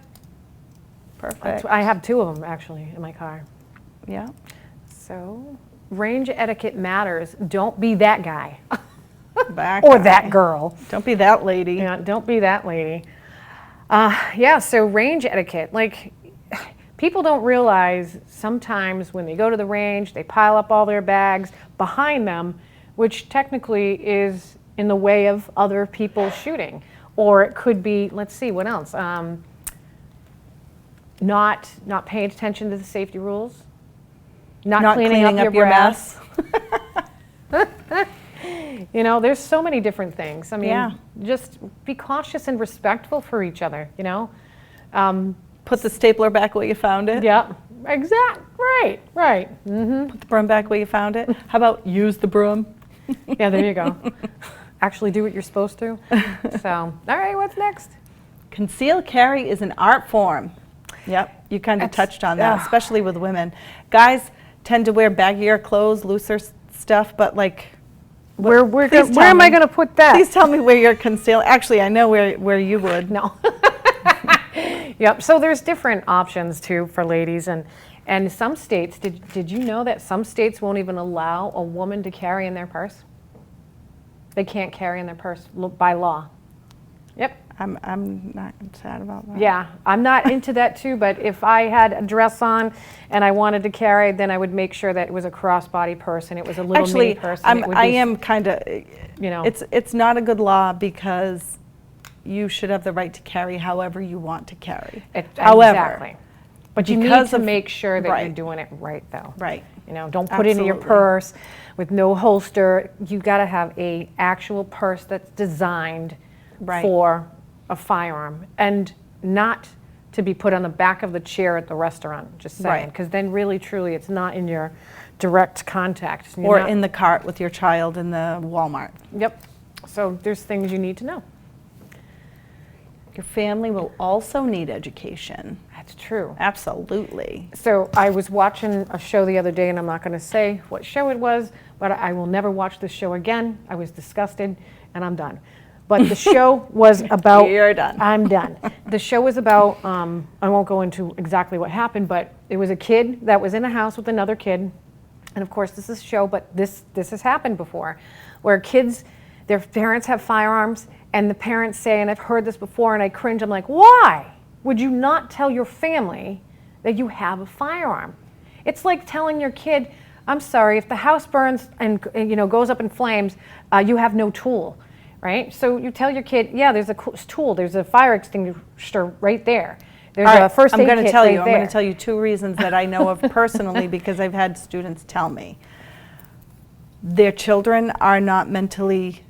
Perfect. I have 2 of them, actually, in my car. Yeah. So range etiquette matters. Don't be that guy. Or that girl. Don't be that lady. Yeah, don't be that lady. So range etiquette. Like, people don't realize sometimes when they go to the range, they pile up all their bags behind them, which technically is in the way of other people shooting. Or it could be, let's see, what else? Not paying attention to the safety rules. Not cleaning up your mess. There's so many different things. I mean, just be cautious and respectful for each other, Put the stapler back where you found it. Yeah, exact. Right. Mm-hmm. Put the broom back where you found it. How about use the broom? Yeah, there you go. Actually do what you're supposed to. So, all right, what's next? Concealed carry is an art form. Yep, you kind of touched on that, especially with women. Guys tend to wear baggier clothes, looser stuff, but like, where am I going to put that? Please tell me where you're concealed. Actually, I know where you would. No. Yep. So there's different options too for ladies, and some states. Did you know that some states won't even allow a woman to carry in their purse? They can't carry in their purse by law. Yep. I'm not sad about that. Yeah, I'm not into that too, but if I had a dress on and I wanted to carry, then I would make sure that it was a crossbody purse and it was a little mini purse. I am kind of, it's not a good law because you should have the right to carry however you want to carry. Exactly. But you need to make sure that you're doing it right though. Right. Don't put it in your purse with no holster. You got to have a actual purse that's designed for a firearm and not to be put on the back of the chair at the restaurant, just saying, because then really truly it's not in your direct contact. Or in the cart with your child in the Walmart. Yep. So there's things you need to know. Your family will also need education. That's true. Absolutely. So I was watching a show the other day, and I'm not going to say what show it was, but I will never watch this show again. I was disgusted, and I'm done. But the show was about... You're done. I'm done. The show was about, I won't go into exactly what happened, but it was a kid that was in a house with another kid. And of course, this is a show, but this has happened before, where kids, their parents have firearms, and the parents say, and I've heard this before, and I cringe, I'm like, why would you not tell your family that you have a firearm? It's like telling your kid, I'm sorry, if the house burns and goes up in flames, you have no tool, right? So you tell your kid, yeah, there's a tool, there's a fire extinguisher right there. There's a first aid kit right there. I'm going to tell you 2 reasons that I know of personally because I've had students tell me. Their children are not mentally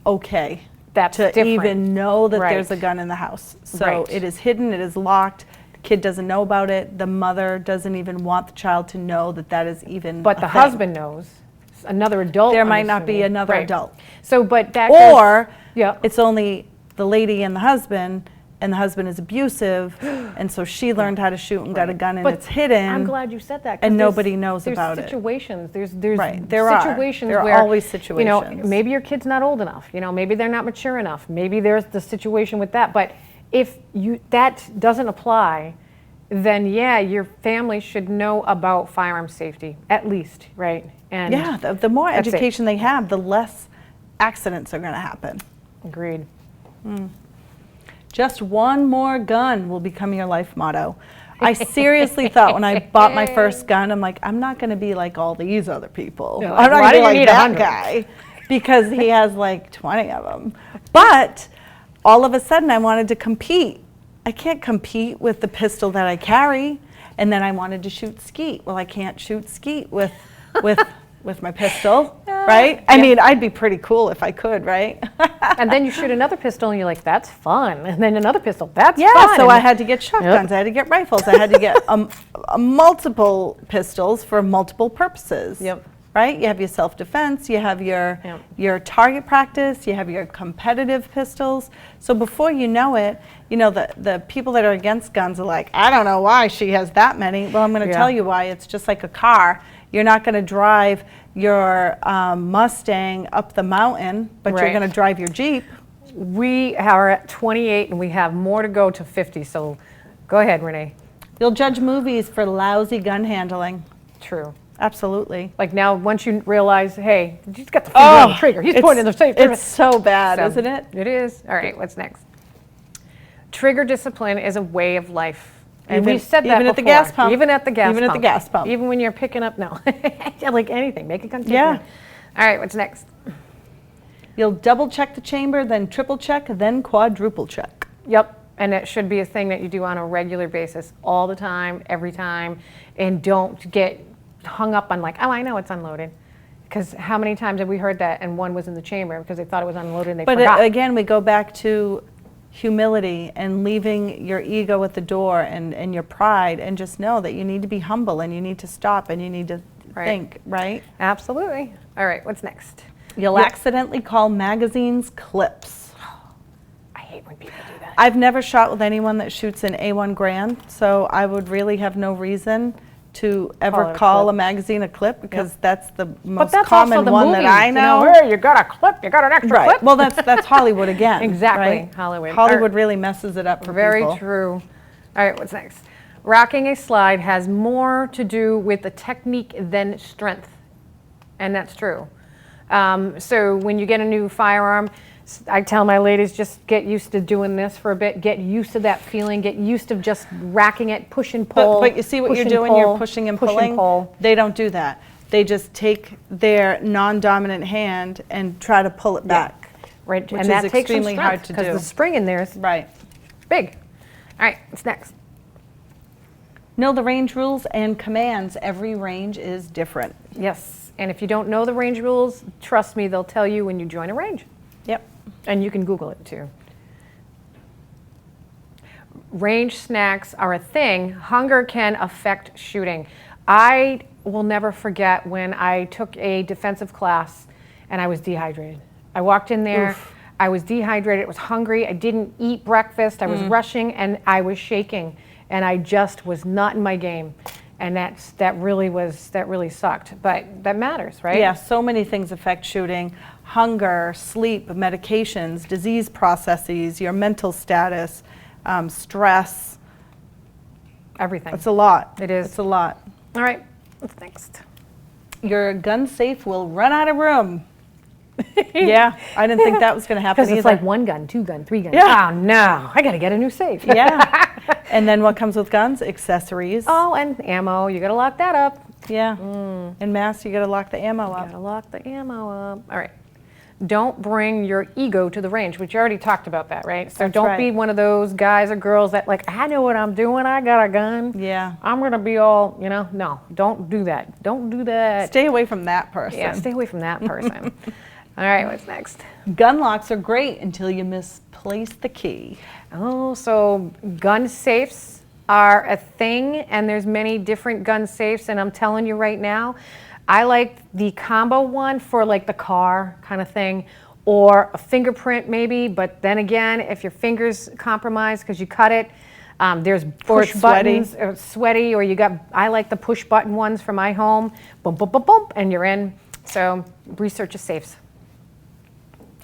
okay to even know that there's a gun in the house. So it is hidden, it is locked, the kid doesn't know about it, the mother doesn't even want the child to know that that is even But the husband knows, another adult. There might not be another adult. So, but that or it's only the lady and the husband is abusive, and so she learned how to shoot and got a gun, and it's hidden. I'm glad you said that. And nobody knows about There's situations. There's there situations are where always situations. Maybe your kid's not old enough. Maybe they're not mature enough. Maybe there's the situation with that. But if that doesn't apply, then your family should know about firearm safety at least, right? And the more education they have, the less accidents are going to happen. Agreed. Just one more gun will become your life motto. I seriously thought when I bought my first gun, I'm like, I'm not going to be like all these other people. No, I'm not going to be like that 100? guy because he has like 20 of them. But all of a sudden I wanted to compete. I can't compete with the pistol that I carry. And then I wanted to shoot skeet. Well, I can't shoot skeet with my pistol, right? I mean, I'd be pretty cool if I could, right? And then you shoot another pistol and you're like, that's fun. And then another pistol, that's fun. Yeah, so I had to get shotguns, I had to get rifles, I had to get multiple pistols for multiple purposes. Right? You have your self-defense, you have your target practice, you have your competitive pistols. So before you know it, the people that are against guns are like, I don't know why she has that many. Well, I'm going to tell you why. It's just like a car. You're not going to drive your Mustang up the mountain, but you're going to drive your Jeep. We are at 28 and we have more to go to 50, so go ahead, Renee. You'll judge movies for lousy gun handling. True. Absolutely. Like now, once you realize, hey, he's got the finger on the trigger. He's pointing the safe. It's so bad, isn't it? It is. All right, what's next? Trigger discipline is a way of life. And we said that even before. At the gas pump. Even at the gas pump. Even at the gas pump. Even when you're picking up, like anything, make it continue. Yeah. All right, what's next? You'll double check the chamber, then triple check, then quadruple check. Yep, and it should be a thing that you do on a regular basis, all the time, every time, and don't get hung up on like, oh, I know it's unloaded. Because how many times have we heard that and one was in the chamber because they thought it was unloaded and they forgot. But again, we go back to humility and leaving your ego at the door and your pride, and just know that you need to be humble and you need to stop and you need to think, right? Absolutely. All right, what's next? You'll accidentally call magazines clips. I hate when people do that. I've never shot with anyone that shoots an A1 Grand, so I would really have no reason to ever call a magazine a clip because that's the most common one that I know. Hey, you got a clip, you got an extra clip. Well, that's Hollywood again. Exactly, right? Hollywood. Hollywood really messes it up for Very people. true. All right, what's next? Rocking a slide has more to do with the technique than strength, and that's true. So when you get a new firearm, I tell my ladies, just get used to doing this for a bit. Get used to that feeling. Get used to just racking it, push and pull. But you see what you're doing? You're pushing and pulling. They don't do that. They just take their non-dominant hand and try to pull it back. Right, which and that is takes extremely some hard to do. because the spring in there is big. All right, what's next? Know the range rules and commands. Every range is different. Yes, and if you don't know the range rules, trust me, they'll tell you when you join a range. Yep. And you can Google it too. Range snacks are a thing. Hunger can affect shooting. I will never forget when I took a defensive class and I was dehydrated. I walked in there, I was dehydrated, I was hungry, I didn't eat breakfast, I was rushing and I was shaking. and I just was not in my game. And that really sucked, but that matters, right? Yeah, so many things affect shooting: hunger, sleep, medications, disease processes, your mental status, stress. Everything. It's a lot. It is. It's a lot. All right, what's next? Your gun safe will run out of room. Yeah, I didn't think that was going to happen Because it's like 1 gun, 2 gun, 3 guns. Yeah. Oh no, I got to get a new safe. Yeah. And then what comes with guns? Accessories. Oh, and ammo. You got to lock that up. Yeah. In Mass, you got to lock the ammo up. Got to lock the ammo up. All right. Don't bring your ego to the range, which you already talked about that, right? So That's don't right. be one of those guys or girls that like, I know what I'm doing. I got a gun. Yeah. I'm going to be all, no, don't do that. Don't do that. Stay away from that person. Yeah, stay away from that person. All right, what's next? Gun locks are great until you misplace the key. Oh, so gun safes are a thing, and there's many different gun safes, and I'm telling you right now, I like the combo one for like the car kind of thing, or a fingerprint maybe, but then again, if your finger's compromised because you cut it, there's push it's sweaty. buttons, or sweaty, or I like the push button ones for my home, boom, boom, boom, boom, and you're in. So research your safes.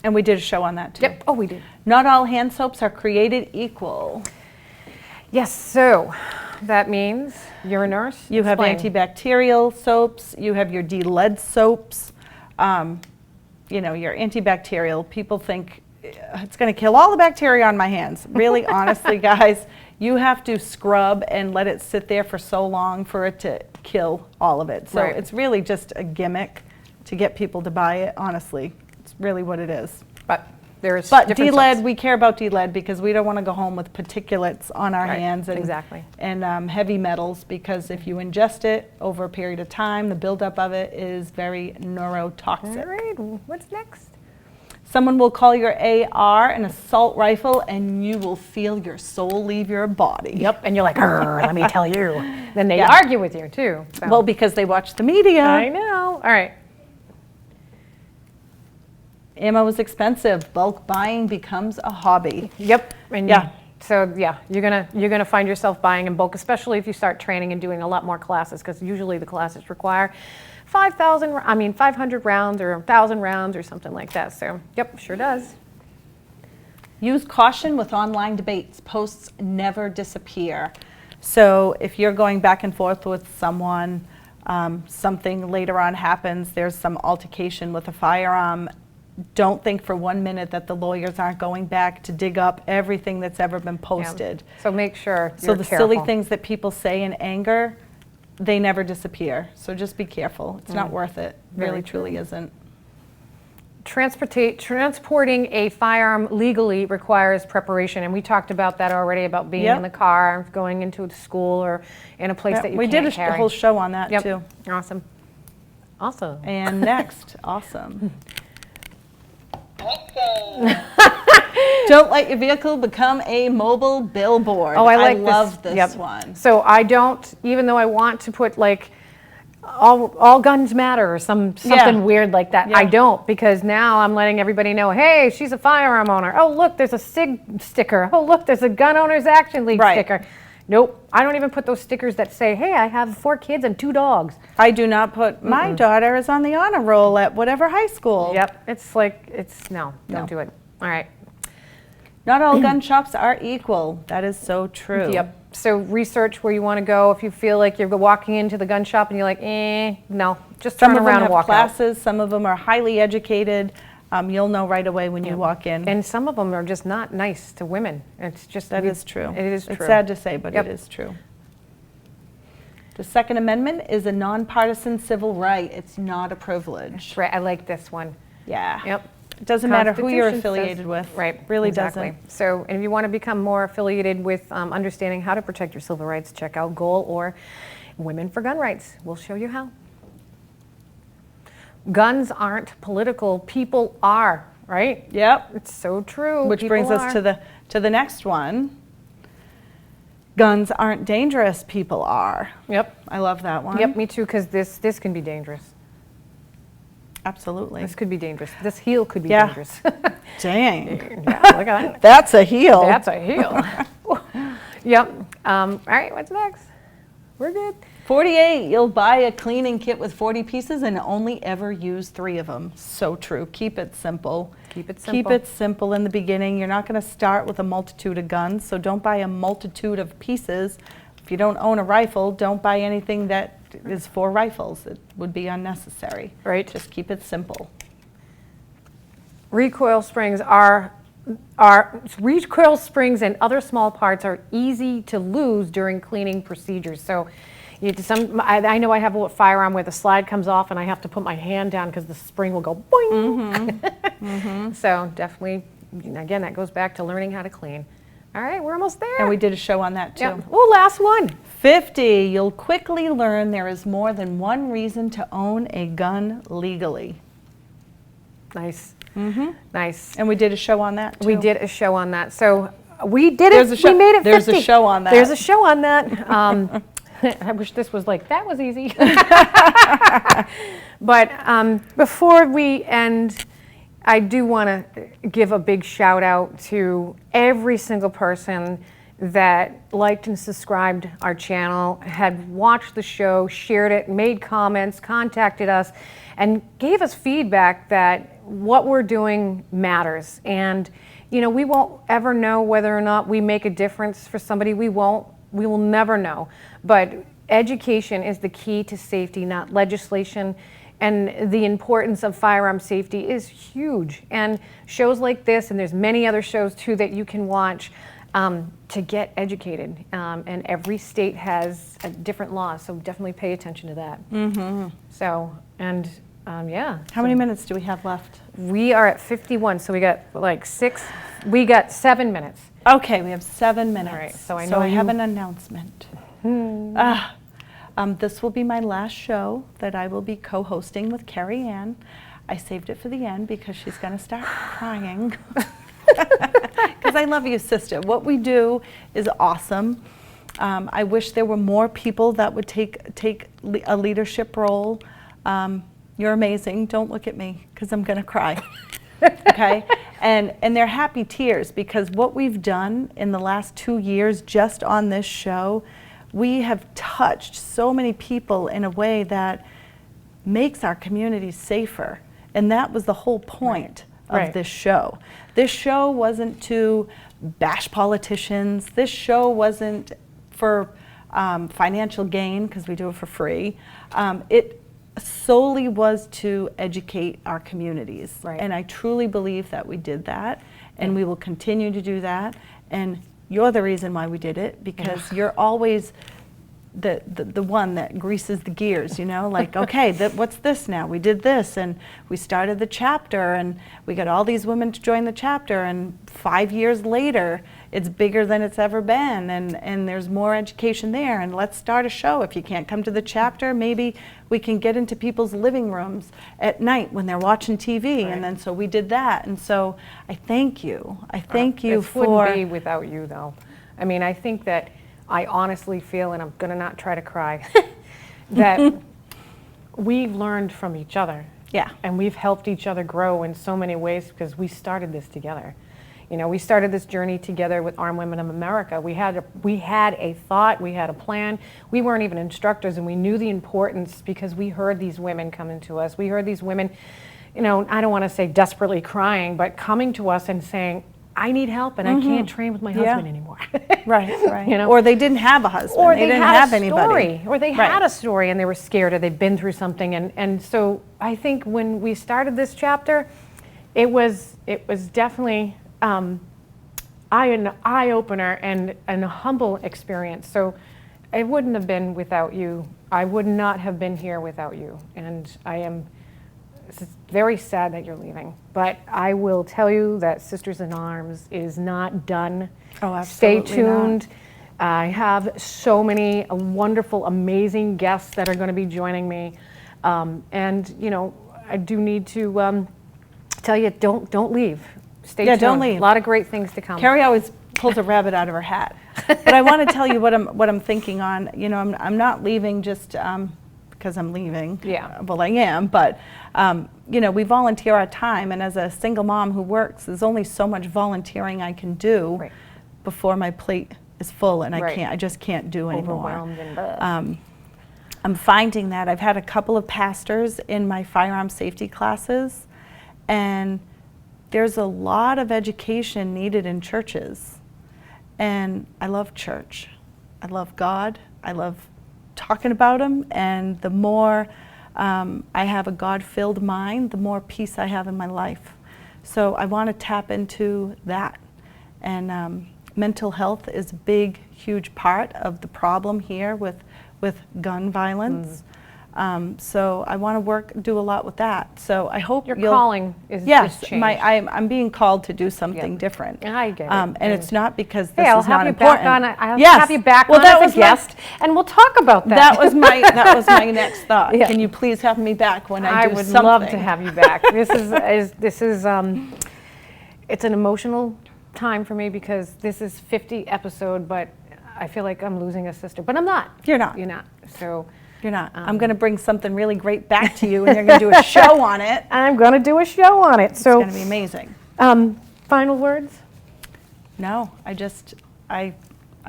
And we did a show on that too. Yep, oh, we did. Not all hand soaps are created equal. Yes, so that means you're a nurse. You have Explain. antibacterial soaps, you have your de-lead soaps, your antibacterial. People think it's going to kill all the bacteria on my hands. Really, honestly, guys, you have to scrub and let it sit there for so long for it to kill all of it. So Right. it's really just a gimmick to get people to buy it, honestly. It's really what it is. But there's But different de-lead, soaps. we care about de-lead because we don't want to go home with particulates on our Right, hands and, exactly. and heavy metals, because if you ingest it over a period of time, the buildup of it is very neurotoxic. All right, what's next? Someone will call your AR an assault rifle and you will feel your soul leave your body. Yep, and you're like, let me tell you. Then they Yeah. argue with you too. So. Well, because they watch the media. I know. All right. Ammo is expensive. Bulk buying becomes a hobby. Yep. And Yeah. So yeah, you're gonna find yourself buying in bulk, especially if you start training and doing a lot more classes, because usually the classes require 500 rounds or 1,000 rounds or something like that. So yep, sure does. Use caution with online debates. Posts never disappear. So if you're going back and forth with someone, something later on happens, there's some altercation with a firearm, don't think for 1 minute that the lawyers aren't going back to dig up everything that's ever been posted. Yeah. So make sure So you're the careful. silly things that people say in anger, they never disappear. So just be careful. It's not worth it. Very Really, true. truly isn't. Transporting a firearm legally requires preparation, and we talked about that already, about being Yep. in the car, going into a school, or in a place Yeah, that you we can't did a carry. whole show on that Yep. too. Awesome. Awesome. And next, awesome. Don't let your vehicle become a mobile billboard. Oh, I like this. love this Yep. one. So I don't, even though I want to put like all guns matter or something Yeah. weird like that, Yeah. I don't, because now I'm letting everybody know, hey, she's a firearm owner. Oh, look, there's a SIG sticker. Oh, look, there's a Gun Owners Action League Right. sticker. Nope, I don't even put those stickers that say, hey, I have 4 kids and 2 dogs. I do not put, my daughter is on the honor roll at whatever high school. Yep, it's like, no, don't No. do it. All right. Not all gun shops are equal. That is so true. Yep. So research where you want to go. If you feel like you're walking into the gun shop and you're like, no, just Some turn of them around have and walk classes. Some of them are highly educated. You'll know right away when you walk in. out. And some of them are just not nice to women. It's just That is true. It is true. It's sad to say, but Yep. it is true. The Second Amendment is a nonpartisan civil right. It's not a privilege. Right. I like this one. Yeah. Yep. It doesn't matter who you're Constitution affiliated says- with. Right. Really exactly. doesn't. So, and if you want to become more affiliated with understanding how to protect your civil rights, check out GOAL or Women for Gun Rights. We'll show you how. Guns aren't political. People are, right? Yep. It's so true. Which brings People us are. to the next one. Guns aren't dangerous. People are. Yep. I love that one. Yep, me too, because this can be dangerous. Absolutely. This could be dangerous. This heel could be Yeah. dangerous. Dang. Yeah, look at that. That's a heel. That's a heel. Yep. All right, what's next? We're good. 48, you'll buy a cleaning kit with 40 pieces and only ever use 3 of them. So true. Keep it simple. Keep it simple. Keep it simple in the beginning. You're not going to start with a multitude of guns, so don't buy a multitude of pieces. If you don't own a rifle, don't buy anything that is for rifles. It would be unnecessary. Right. Just keep it simple. Recoil springs recoil springs and other small parts are easy to lose during cleaning procedures. So I know I have a firearm where the slide comes off and I have to put my hand down because the spring will go boing. So definitely, again, that goes back to learning how to clean. All right, we're almost there. And we did a show on that too. Yep. Oh, last one. 50, you'll quickly learn there is more than one reason to own a gun legally. Nice. Nice. And we did a show on that too. We did a show on that. So we did it. We made it 50. There's a show on that. There's a show on that. I wish this was like, that was easy. But before we end, I do want to give a big shout out to every single person that liked and subscribed our channel, had watched the show, shared it, made comments, contacted us, and gave us feedback that what we're doing matters. And you know, we won't ever know whether or not we make a difference for somebody. We will never know. But education is the key to safety, not legislation. And the importance of firearm safety is huge. And shows like this, and there's many other shows too that you can watch to get educated. And every state has a different laws, so definitely pay attention to that. So, and yeah. How many minutes do we have left? We are at 51, so we got like 7 minutes. Okay, we have 7 minutes. All right, so I have an announcement. This will be my last show that I will be co-hosting with Carrie Ann. I saved it for the end because she's going to start crying. Because I love you, sister. What we do is awesome. I wish there were more people that would take a leadership role. You're amazing. Don't look at me because I'm going to cry. Okay? And they're happy tears because what we've done in the last 2 years just on this show, we have touched so many people in a way that makes our community safer. And that was the whole point of this show. This show wasn't to bash politicians. This show wasn't for financial gain, because we do it for free. It solely was to educate our communities. And I truly believe that we did that, and we will continue to do that. And you're the reason why we did it, because you're always the one that greases the gears, you know, like, okay, what's this now? We did this, and we started the chapter, and we got all these women to join the chapter, and 5 years later, it's bigger than it's ever been, and there's more education there, and let's start a show. If you can't come to the chapter, maybe we can get into people's living rooms at night when they're watching TV, and then so we did that, and so I thank you. I thank you for... It wouldn't be without you, though. I mean, I think that I honestly feel, and I'm going to not try to cry, that we've learned from each other. Yeah. And we've helped each other grow in so many ways because we started this together. You know, we started this journey together with Armed Women of America. We had a thought, we had a plan. We weren't even instructors, and we knew the importance because we heard these women coming to us. We heard these women, you know, I don't want to say desperately crying, but coming to us and saying, I need help, and I can't train with my husband anymore. Right. You know? Or they didn't have a husband. Or they they didn't had have a anybody. story. Or they had a story and they were scared, or they'd been through something. And so I think when we started this chapter, it was definitely an eye-opener and a humble experience. So it wouldn't have been without you. I would not have been here without you. And it's very sad that you're leaving, but I will tell you that Sisters in Arms is not done. Oh, absolutely. Stay tuned. I have so many wonderful, amazing guests that are going to be joining me. And, you know, I do need to tell you, don't leave. Stay tuned. Don't leave. A lot of great things to come. Carrie always pulls a rabbit out of her hat. But I want to tell you what I'm thinking on. You know, I'm not leaving just because I'm leaving. Yeah. Well, I am, but you know, we volunteer our time, and as a single mom who works, there's only so much volunteering I can do before my plate full, and Right. I just can't do anymore. Overwhelmed and I'm finding that I've had a couple of pastors in my firearm safety classes, and there's a lot of education needed in churches. And I love church. I love God. I love talking about Him. And the more I have a God-filled mind, the more peace I have in my life. So I want to tap into that. And mental health is a big, huge part of the problem here with gun violence. So I want to do a lot with that. So I hope your calling is changed. I'm being called to do something different. I get it. And it's not because this I'll is have not you important. I'll have you back on as a guest, and we'll talk about that. That was my next thought. Yeah. Can you please have me back when I do something? I would love to have you back. This is it's an emotional time for me because this is 50 episode, but I feel like I'm losing a sister, but I'm not. You're not. You're not. So. You're not. I'm going to bring something really great back to you, and you're going to do a show on it. I'm going to do a show on it. So it's going to be amazing. Final words? No, I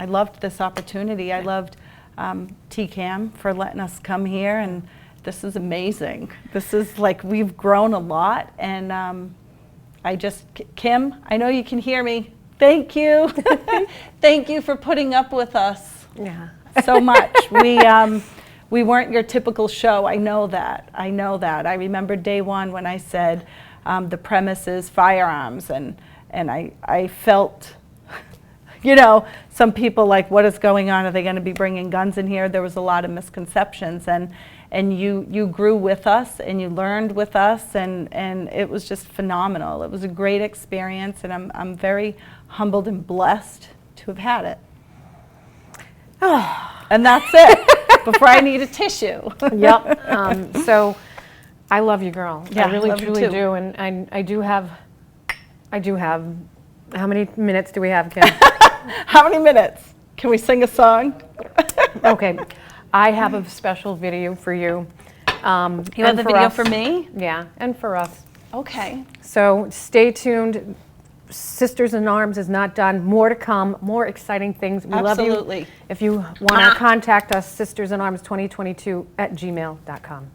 loved this opportunity. I loved TCAM for letting us come here, and this is amazing. This is like, we've grown a lot, and Kim, I know you can hear me. Thank you. Thank you for putting up with us so much. We weren't your typical show. I know that. I remember day one when I said the premise is firearms, and I felt, some people like, what is going on? Are they going to be bringing guns in here? There was a lot of misconceptions, and you grew with us, and you learned with us, and it was just phenomenal. It was a great experience, and I'm very humbled and blessed to have had it. And that's it. Before I need a tissue. Yep. So I love you, girl. Yeah, I really, love you truly too. do. And I do have, how many minutes do we have, Kim? How many minutes? Can we sing a song? Okay. I have a special video for you. You have the video for me? Yeah, and for us. Okay. So stay tuned. Sisters in Arms is not done. More to come. More exciting things. We Absolutely. love you. If you want to contact us, sistersinarms2022@gmail.com.